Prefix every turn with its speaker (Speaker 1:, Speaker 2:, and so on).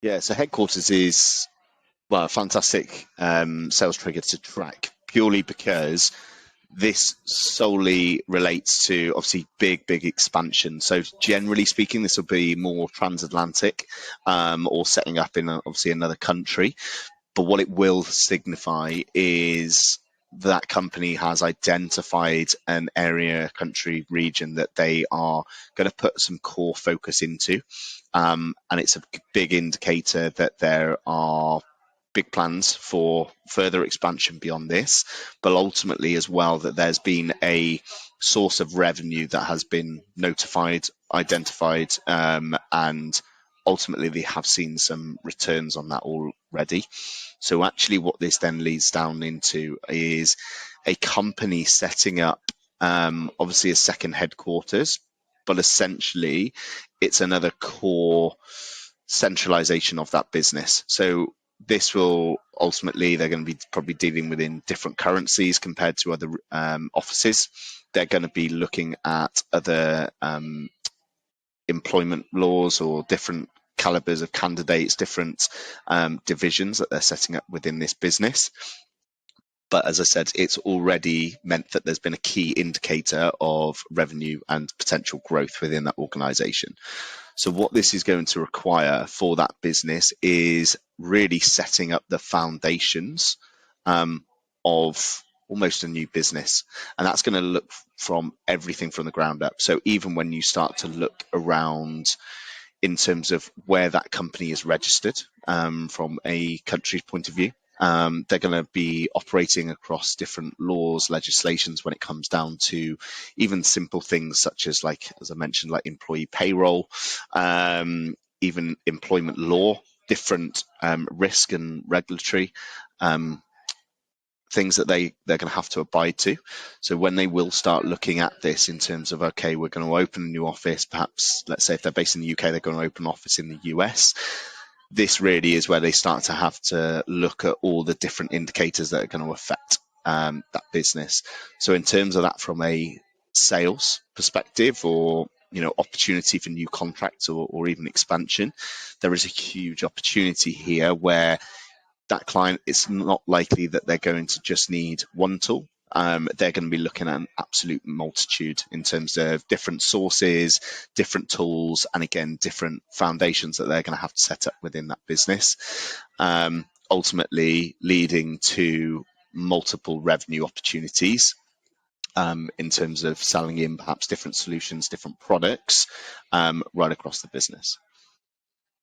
Speaker 1: Yeah, so Headquarters is, well, a fantastic sales trigger to track purely because this solely relates to obviously big expansion. So generally speaking, this will be more transatlantic or setting up in obviously another country. But what it will signify is that company has identified an area, country, region that they are going to put some core focus into. And it's a big indicator that there are big plans for further expansion beyond this, but ultimately as well that there's been a source of revenue that has been notified, identified, and ultimately they have seen some returns on that already. So actually what this then leads down into is a company setting up obviously a second headquarters, but essentially it's another core centralization of that business. So this will ultimately, they're going to be probably dealing within different currencies compared to other offices. They're going to be looking at other employment laws or different calibers of candidates, different divisions that they're setting up within this business. But as I said, it's already meant that there's been a key indicator of revenue and potential growth within that organization. So what this is going to require for that business is really setting up the foundations of almost a new business. And that's going to look from everything from the ground up. So even when you start to look around in terms of where that company is registered from a country's point of view, they're going to be operating across different laws, legislations when it comes down to even simple things such as, like, as I mentioned, like employee payroll, even employment law, different risk and regulatory things that they're going to have to abide to. So when they will start looking at this in terms of, okay, we're going to open a new office, perhaps, let's say if they're based in the UK, they're going to open an office in the US. This really is where they start to have to look at all the different indicators that are going to affect that business. So in terms of that from a sales perspective or opportunity for new contracts or even expansion, there is a huge opportunity here where that client, it's not likely that they're going to just need one tool. They're going to be looking at an absolute multitude in terms of different sources, different tools, and again, different foundations that they're going to have to set up within that business, ultimately leading to multiple revenue opportunities in terms of selling in perhaps different solutions, different products right across the business.